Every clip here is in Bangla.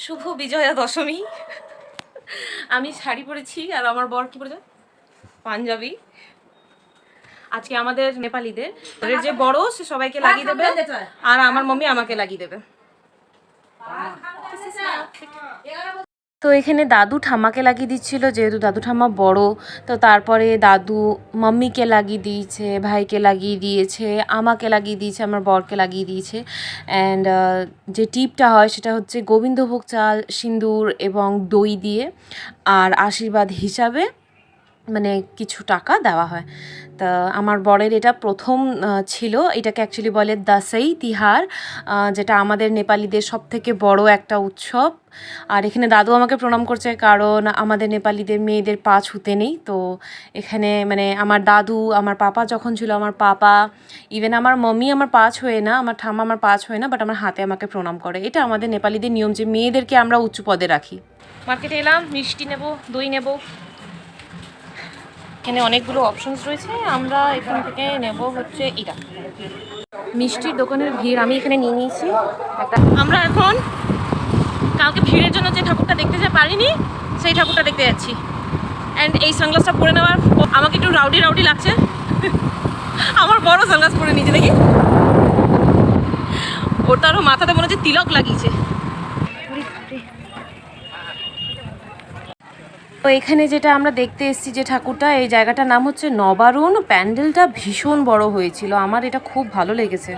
শুভ বিজয়া দশমী। আমি শাড়ি পরেছি আর আমার বর কি পরেছে? পাঞ্জাবি। আজকে আমাদের নেপালিদের যে বড় সে সবাইকে লাগিয়ে দেবে আর আমার মাম্মি আমাকে লাগিয়ে দেবে। তো এখানে দাদু ঠাম্মাকে লাগিয়ে দিচ্ছিল, যেহেতু দাদু ঠাম্মা বড়, তো তারপরে দাদু মাম্মিকে লাগিয়ে দিয়েছে, ভাইকে লাগিয়ে দিয়েছে, আমাকে লাগিয়ে দিয়েছে, আমার বরকে লাগিয়ে দিয়েছে। অ্যান্ড যে টিপটা হয় সেটা হচ্ছে গোবিন্দভোগ চাল, সিঁদুর এবং দই দিয়ে, আর আশীর্বাদ হিসাবে মানে কিছু টাকা দেওয়া হয়। তা আমার বরের এটা প্রথম ছিল। এটাকে অ্যাকচুয়ালি বলে দাসাই তিহার, যেটা আমাদের নেপালিদের সবথেকে বড় একটা উৎসব। আর এখানে দাদু আমাকে প্রণাম করছে, কারণ আমাদের নেপালিদের মেয়েদের পা ছুতে নেই। তো এখানে মানে আমার দাদু, আমার পাপা যখন ছিল, আমার পাপা, ইভেন আমার মাম্মি আমার পা ছুঁয়ে না, আমার ঠাম্মা আমার পা ছুঁয়ে না, বাট আমার হাতে আমাকে প্রণাম করে। এটা আমাদের নেপালিদের নিয়ম যে মেয়েদেরকে আমরা উঁচু পদে রাখি। মার্কেটে এলাম, মিষ্টি নেব, দই নেব। এখানে অনেকগুলো অপশনস রয়েছে, আমরা এখান থেকে নেব হচ্ছে এটা। মিষ্টির দোকানের ভিড় আমি এখানে নিয়ে নিয়েছি একটা। আমরা এখন কালকে ভিড়ের জন্য যে ঠাকুরটা দেখতে যে পারিনি, সেই ঠাকুরটা দেখতে যাচ্ছি। অ্যান্ড এই সানগ্লাসটা পরে নেওয়ার আমাকে একটু রাউডি রাউডি লাগছে। আমার বড় সানগ্লাস পরে নিয়েছে দেখি, ওর তো আরও মাথাতে মনে হচ্ছে তিলক লাগিয়েছে। তো এখানে যেটা আমরা দেখতে এসেছি যে ঠাকুরটা, এই জায়গাটার নাম হচ্ছে নবারুণ। প্যান্ডেলটা ভীষণ বড় হয়েছিল, আমার এটা খুব ভালো লেগেছে।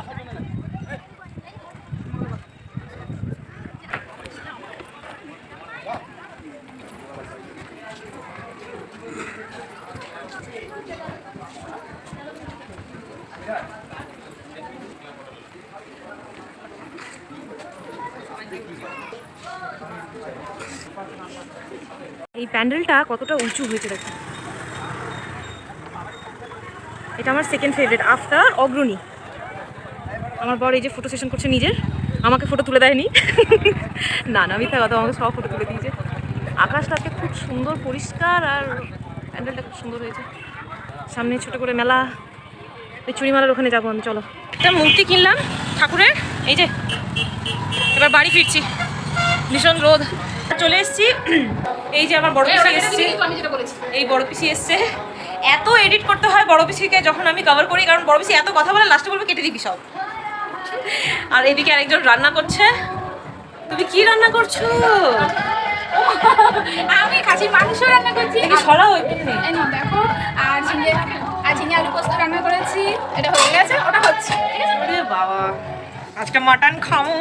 এই প্যান্ডেলটা কতটা উঁচু হয়েছে দেখো। এটা আমার সেকেন্ড ফেভারিট আফটার অগ্রণী। আমার বর এই যে ফটো সেশন করছে নিজের, আমাকে ফটো তুলে দেয়নি। না না, মিথ্যা কথা, আমাকে সব ফটো তুলে দিয়েছে। আকাশটা আজকে খুব সুন্দর পরিষ্কার, আর প্যান্ডেলটা খুব সুন্দর হয়েছে। সামনে ছোট করে মেলা, ওই চুড়িমালার ওখানে যাবো আমি। চলো, একটা মূর্তি কিনলাম ঠাকুরের, এই যে। এবার বাড়ি ফিরছি, ভীষণ রোদ। চলে এসছি, এই যে আমার বড় পিসি এসছে, এই বড় পিসি এসছে। এত এডিট করতে হয় বড় পিসিকে যখন আমি কভার করি, কারণ বড় পিসি এত কথা বলে লাস্টে বলবে কেটে দিবি সব। আর এদিকে আরেকজন রান্না করছে। তুমি কি রান্না করছো? আমি খাসির মাংস রান্না করছি। সরাও একটু, দেখো। আর ঝিঙে আলু পোস্ত রান্না করেছি, এটা হয়ে গেছে, ওটা হচ্ছে। আরে বাবা, আজকে মাটন খাবো।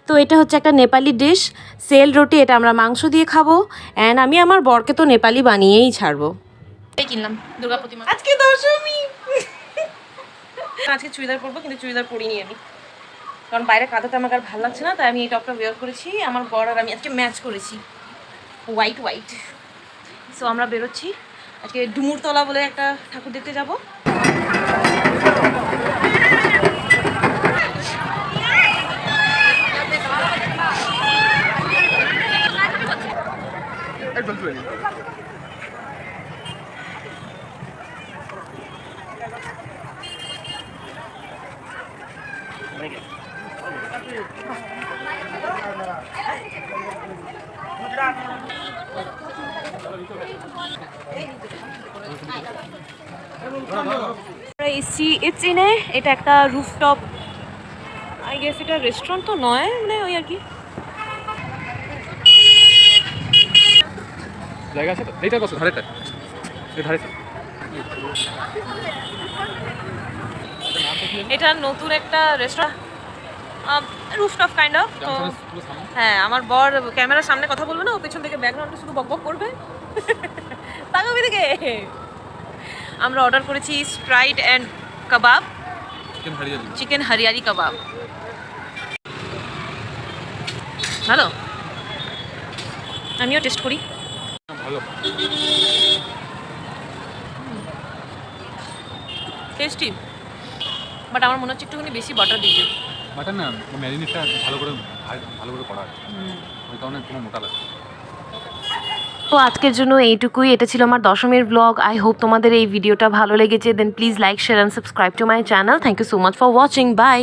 তো এটা হচ্ছে একটা নেপালি ডিশ, সেল রুটি। এটা আমরা মাংস দিয়ে খাবো। অ্যান্ড আমি আমার বরকে তো নেপালি বানিয়েই ছাড়বো। এই কিনলাম দুর্গা প্রতিমা, আজকে দশমী। আজকে চুড়িদার পরবো, কিন্তু চুড়িদার পরিনি আমি, কারণ বাইরে কাঁদাতে আমাকে আর ভালো লাগছে না। তাই আমি এই টপটা ওয়্যার করেছি। আমার বর আর আমি আজকে ম্যাচ করেছি, হোয়াইট হোয়াইট। সো আমরা বেরোচ্ছি আজকে ডুমুরতলা বলে একটা ঠাকুর দেখতে যাবো। এটা একটা রুফটপ, আই গেস এটা রেস্টুরেন্ট তো নয়, মানে ওই আর কি জায়গা আছে। এইটা কত ধারেটা? এই ধারেটা এটা নতুন একটা রেস্টুরেন্ট, রুফটপ কাইন্ড অফ। তো হ্যাঁ, আমার বর ক্যামেরার সামনে কথা বলবে না, ও পেছন থেকে ব্যাকগ্রাউন্ডে শুধু বকবক করবে। তাকাবি দিকে। আমরা অর্ডার করেছি Sprite and kebab, chicken hariyali kebab. ভালো, আমিও টেস্ট করি। ভালো, টেস্টি, বাট আমার মনে হচ্ছে একটুখানি বেশি বাটার দিয়েছে। বাটার না, ম্যারিনেটটা ভালো করে করা আছে, ওই কারণে কোনো মোটা লাগে। তো আজকের জন্য এইটুকুই। এটা ছিল আমার দশমীর ব্লগ। আই হোপ তোমাদের এই ভিডিওটা ভালো লেগেছে। Then please like, share and subscribe to my channel. Thank you so much for watching. By.